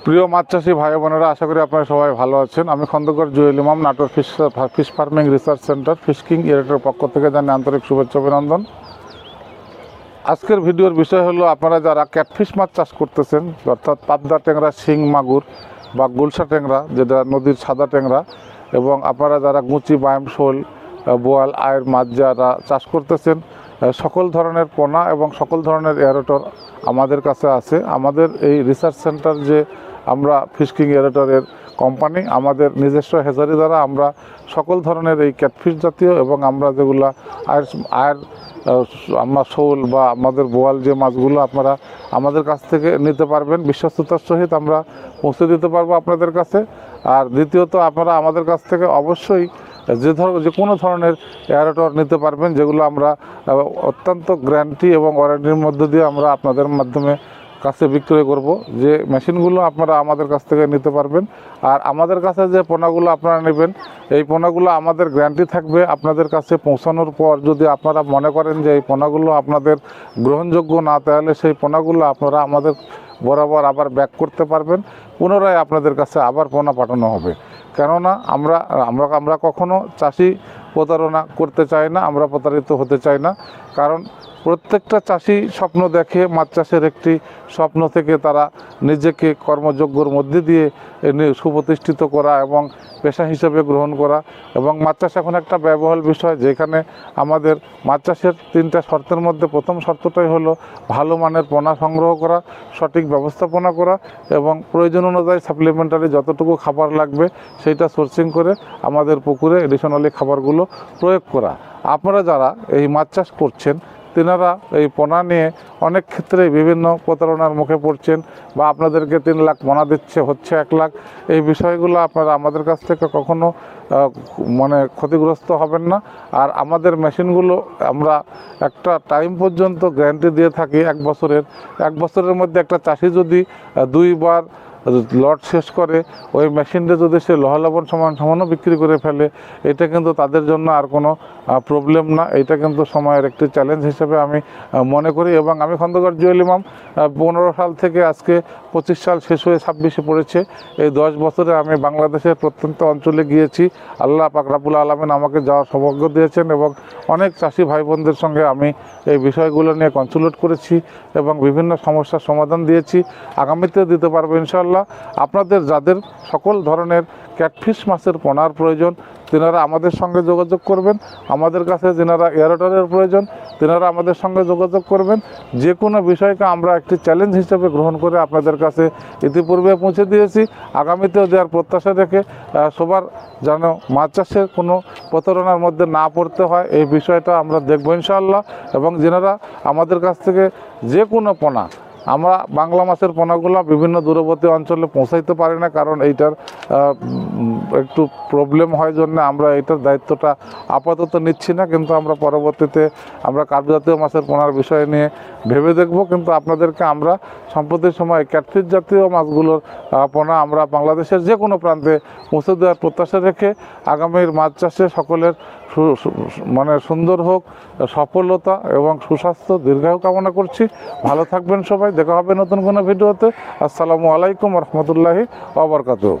প্রিয় মাছ চাষি ভাই বোনেরা, আশা করি আপনারা সবাই ভালো আছেন। আমি খন্দকার জুয়েল ইমাম, Natore fish farming research centre fish king এর পক্ষ থেকে জানি আন্তরিক শুভেচ্ছা অভিনন্দন। আজকের ভিডিওর বিষয় হলো, আপনারা যারা ক্যাটফিশ মাছ চাষ করতেছেন, অর্থাৎ পাবদা ট্যাংরা, শিং মাগুর বা গুলশা ট্যাংরা, যেটা নদীর সাদা ট্যাংরা, এবং আপনারা যারা গুচি, বায়াম, শোল, বোয়াল, আয়ের মাছ যারা চাষ করতেছেন, সকল ধরনের পোনা এবং সকল ধরনের এয়ারেটর আমাদের কাছে আছে। আমাদের এই রিসার্চ সেন্টার যে আমরা ফিশকিং এয়ারেটরের কোম্পানি, আমাদের নিজস্ব হেচারি দ্বারা আমরা সকল ধরনের এই ক্যাটফিশ জাতীয় এবং আমরা যেগুলা আয়ের আমরা শোল বা আমাদের বোয়াল যে মাছগুলো আপনারা আমাদের কাছ থেকে নিতে পারবেন, বিশ্বস্ততার সহিত আমরা পৌঁছে দিতে পারবো আপনাদের কাছে। আর দ্বিতীয়ত, আপনারা আমাদের কাছ থেকে অবশ্যই যে কোনো ধরনের এয়ারেটর নিতে পারবেন, যেগুলো আমরা অত্যন্ত গ্যারান্টি এবং ওয়ারেন্টির মধ্য দিয়ে আমরা আপনাদের মাধ্যমে কাছে বিক্রয় করব। যে মেশিনগুলো আপনারা আমাদের কাছ থেকে নিতে পারবেন। আর আমাদের কাছে যে পোনাগুলো আপনারা নেবেন, এই পোনাগুলো আমাদের গ্যারান্টি থাকবে। আপনাদের কাছে পৌঁছানোর পর যদি আপনারা মনে করেন যে এই পোনাগুলো আপনাদের গ্রহণযোগ্য না, তাহলে সেই পোনাগুলো আপনারা আমাদের বরাবর আবার ব্যাক করতে পারবেন, পুনরায় আপনাদের কাছে আবার পোনা পাঠানো হবে। কেননা আমরা কখনো চাষি প্রতারণা করতে চাই না, আমরা প্রতারিত হতে চাই না। কারণ প্রত্যেকটা চাষি স্বপ্ন দেখে, মাছ চাষের একটি স্বপ্ন থেকে তারা নিজেকে কর্মযোগ্যর মধ্যে দিয়ে সুপ্রতিষ্ঠিত করা এবং পেশা হিসেবে গ্রহণ করা। এবং মাছ চাষ এখন একটা ব্যয়বহুল বিষয়, যেখানে আমাদের মাছ চাষের 3টা শর্তের মধ্যে প্রথম শর্তটাই হলো ভালো মানের পোনা সংগ্রহ করা, সঠিক ব্যবস্থাপনা করা এবং প্রয়োজন অনুযায়ী সাপ্লিমেন্টারি যতটুকু খাবার লাগবে সেইটা সোর্সিং করে আমাদের পুকুরে এডিশনালি খাবারগুলো প্রয়োগ করা। আপনারা যারা এই মাছ চাষ করছেন, তেনারা এই পোনা নিয়ে অনেক ক্ষেত্রে বিভিন্ন প্রতারণার মুখে পড়ছেন, বা আপনাদেরকে 3 লাখ পোনা দিচ্ছে, হচ্ছে 1 লাখ। এই বিষয়গুলো আপনারা আমাদের কাছ থেকে কখনো ক্ষতিগ্রস্ত হবেন না। আর আমাদের মেশিনগুলো আমরা একটা টাইম পর্যন্ত গ্যারান্টি দিয়ে থাকি 1 বছরের। 1 বছরের মধ্যে একটা চাষি যদি 2 বার লট শেষ করে, ওই মেশিনটা যদি সে লবণ সমানও বিক্রি করে ফেলে, এটা কিন্তু তাদের জন্য আর কোনো প্রবলেম না। এটা কিন্তু সময়ের একটি চ্যালেঞ্জ হিসেবে আমি মনে করি। এবং আমি খন্দকার জুয়েল ইমাম 15 সাল থেকে আজকে 25 সাল শেষ হয়ে 26-এ পড়েছে। এই 10 বছরে আমি বাংলাদেশের প্রত্যন্ত অঞ্চলে গিয়েছি। আল্লাহ পাক রব্বুল আলামিন আমাকে যাওয়ার সৌভাগ্য দিয়েছেন এবং অনেক চাষি ভাই বোনদের সঙ্গে আমি এই বিষয়গুলো নিয়ে কনসাল্ট করেছি এবং বিভিন্ন সমস্যার সমাধান দিয়েছি, আগামীতেও দিতে পারবো ইনশাআল্লাহ। আপনাদের যাদের সকল ধরনের ক্যাটফিশ মাছের পোনার প্রয়োজন, তেনারা আমাদের সঙ্গে যোগাযোগ করবেন। আমাদের কাছে যেনারা এয়ারেটরের প্রয়োজন, তেনারা আমাদের সঙ্গে যোগাযোগ করবেন। যে কোনো বিষয়কে আমরা একটি চ্যালেঞ্জ হিসেবে গ্রহণ করে আপনাদের কাছে ইতিপূর্বে পৌঁছে দিয়েছি, আগামীতেও দেওয়ার প্রত্যাশা রেখে সবার যেন মাছ চাষের কোনো প্রতারণার মধ্যে না পড়তে হয়, এই বিষয়টা আমরা দেখব ইনশাআল্লাহ। এবং যেনারা আমাদের কাছ থেকে যে কোনো পোনা, আমরা বাংলা মাছের পোনাগুলো বিভিন্ন দূরবর্তী অঞ্চলে পৌঁছাইতে পারি না, কারণ এইটার একটু প্রবলেম হয় জন্য আমরা এইটার দায়িত্বটা আপাতত নিচ্ছি না। কিন্তু আমরা পরবর্তীতে আমরা কার্প জাতীয় মাছের পোনার বিষয় নিয়ে ভেবে দেখব। কিন্তু আপনাদেরকে আমরা সম্প্রতি সময় ক্যাটফিশ জাতীয় মাছগুলোর পোনা আমরা বাংলাদেশের যে কোনো প্রান্তে পৌঁছে দেওয়ার প্রত্যাশা রেখে আগামীর মাছ চাষে সকলের সুন্দর হোক, সফলতা এবং সুস্বাস্থ্য দীর্ঘায়ু কামনা করছি। ভালো থাকবেন সবাই, দেখা হবে নতুন কোনো ভিডিওতে। আসসালামু আলাইকুম রহমতুল্লাহি ওয়া বারাকাতুহু।